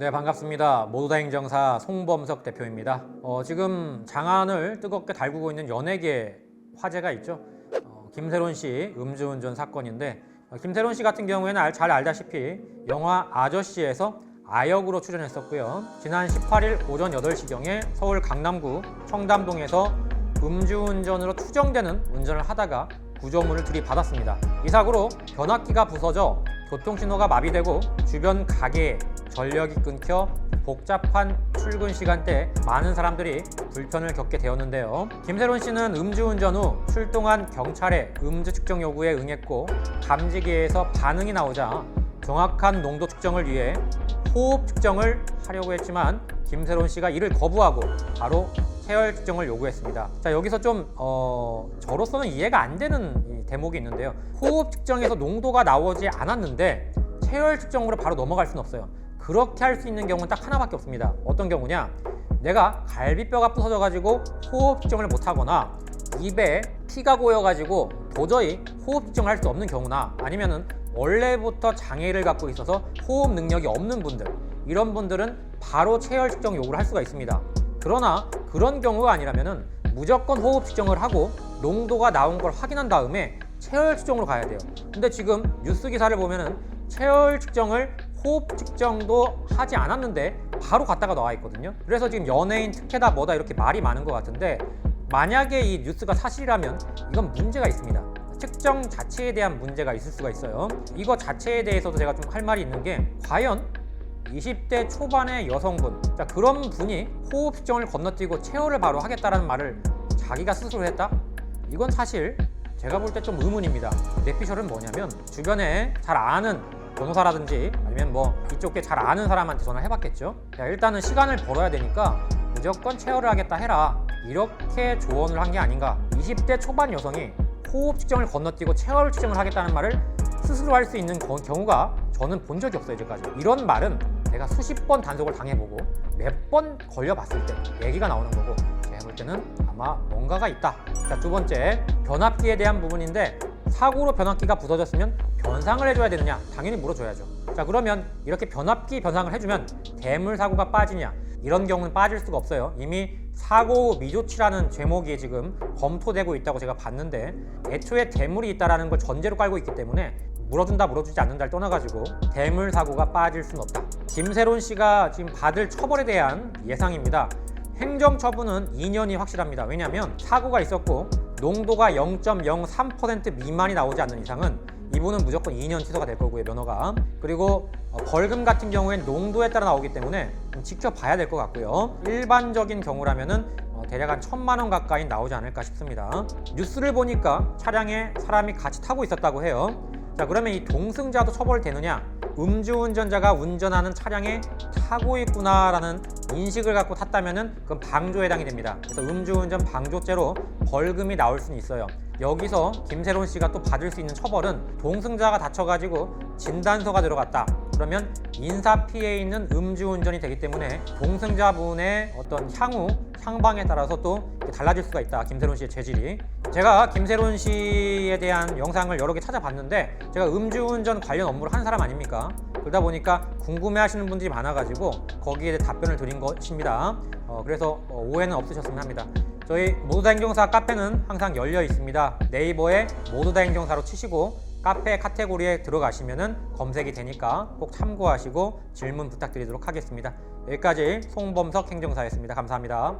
네, 반갑습니다. 모두다 행정사 송범석 대표입니다. 지금 장안을 뜨겁게 달구고 있는 연예계 화제가 있죠. 김세론 씨 음주운전 사건인데, 김세론 씨 같은 경우에는 잘 알다시피 영화 아저씨에서 아역으로 출연했었고요. 지난 18일 오전 8시경에 서울 강남구 청담동에서 음주운전으로 추정되는 운전을 하다가 구조물을 들이받았습니다. 이 사고로 변압기가 부서져 교통신호가 마비되고 주변 가게에 전력이 끊겨 복잡한 출근 시간대에 많은 사람들이 불편을 겪게 되었는데요. 김세론 씨는 음주운전 후 출동한 경찰의 음주 측정 요구에 응했고, 감지기에서 반응이 나오자 정확한 농도 측정을 위해 호흡 측정을 하려고 했지만 김세론 씨가 이를 거부하고 바로 체열 측정을 요구했습니다. 자, 여기서 좀 저로서는 이해가 안 되는 대목이 있는데요. 호흡 측정에서 농도가 나오지 않았는데 체열 측정으로 바로 넘어갈 수는 없어요. 그렇게 할 수 있는 경우는 딱 하나밖에 없습니다. 어떤 경우냐? 내가 갈비뼈가 부서져가지고 호흡 측정을 못하거나 입에 피가 고여가지고 도저히 호흡 측정을 할 수 없는 경우나, 아니면은 원래부터 장애를 갖고 있어서 호흡 능력이 없는 분들, 이런 분들은 바로 체열 측정 요구를 할 수가 있습니다. 그러나 그런 경우가 아니라면은 무조건 호흡 측정을 하고 농도가 나온 걸 확인한 다음에 체열 측정으로 가야 돼요. 근데 지금 뉴스 기사를 보면은 체열 측정을 호흡 측정도 하지 않았는데 바로 갖다가 나와 있거든요. 그래서 지금 연예인 특혜다 뭐다 이렇게 말이 많은 것 같은데, 만약에 이 뉴스가 사실이라면 이건 문제가 있습니다. 측정 자체에 대한 문제가 있을 수가 있어요. 이거 자체에 대해서도 제가 좀 할 말이 있는 게, 과연 20대 초반의 여성분, 자, 그런 분이 호흡 측정을 건너뛰고 체열을 바로 하겠다라는 말을 자기가 스스로 했다? 이건 사실 제가 볼 때 좀 의문입니다. 뇌피셜은 뭐냐면, 주변에 잘 아는 변호사라든지 아니면 뭐 이쪽에 잘 아는 사람한테 전화를 해봤겠죠. 야, 일단은 시간을 벌어야 되니까 무조건 체열을 하겠다 해라, 이렇게 조언을 한 게 아닌가. 20대 초반 여성이 호흡 측정을 건너뛰고 체열 측정을 하겠다는 말을 스스로 할 수 있는 경우가 저는 본 적이 없어요, 이제까지. 이런 말은 내가 수십 번 단속을 당해보고 몇 번 걸려봤을 때 얘기가 나오는 거고, 제가 볼 때는 아마 뭔가가 있다. 자, 두 번째, 변압기에 대한 부분인데, 사고로 변압기가 부서졌으면 변상을 해줘야 되느냐? 당연히 물어줘야죠. 자, 그러면 이렇게 변압기 변상을 해주면 대물 사고가 빠지냐? 이런 경우는 빠질 수가 없어요. 이미 사고 미조치라는 제목이 지금 검토되고 있다고 제가 봤는데, 애초에 대물이 있다는 걸 전제로 깔고 있기 때문에 물어준다 물어주지 않는다를 떠나가지고 대물 사고가 빠질 수는 없다. 김세론 씨가 지금 받을 처벌에 대한 예상입니다. 행정처분은 2년이 확실합니다. 왜냐하면 사고가 있었고 농도가 0.03% 미만이 나오지 않는 이상은 이분은 무조건 2년 취소가 될 거고요, 면허가. 그리고 벌금 같은 경우엔 농도에 따라 나오기 때문에 좀 지켜봐야 될 것 같고요. 일반적인 경우라면은 대략 한 1,000만 원 가까이 나오지 않을까 싶습니다. 뉴스를 보니까 차량에 사람이 같이 타고 있었다고 해요. 자, 그러면 이 동승자도 처벌되느냐? 음주운전자가 운전하는 차량에 타고 있구나라는 인식을 갖고 탔다면은 그건 방조에 해당이 됩니다. 그래서 음주운전 방조죄로 벌금이 나올 수는 있어요. 여기서 김세론 씨가 또 받을 수 있는 처벌은, 동승자가 다쳐가지고 진단서가 들어갔다. 그러면 인사피해에 있는 음주운전이 되기 때문에 동승자분의 어떤 향후 향방에 따라서 또 달라질 수가 있다, 김세론 씨의 죄질이. 제가 김세론 씨에 대한 영상을 여러 개 찾아봤는데, 제가 음주운전 관련 업무를 한 사람 아닙니까? 그러다 보니까 궁금해하시는 분들이 많아가지고 거기에 대해 답변을 드린 것입니다. 그래서 오해는 없으셨으면 합니다. 저희 모두다 행정사 카페는 항상 열려 있습니다. 네이버에 모두다 행정사로 치시고 카페 카테고리에 들어가시면은 검색이 되니까 꼭 참고하시고 질문 부탁드리도록 하겠습니다. 여기까지 송범석 행정사였습니다. 감사합니다.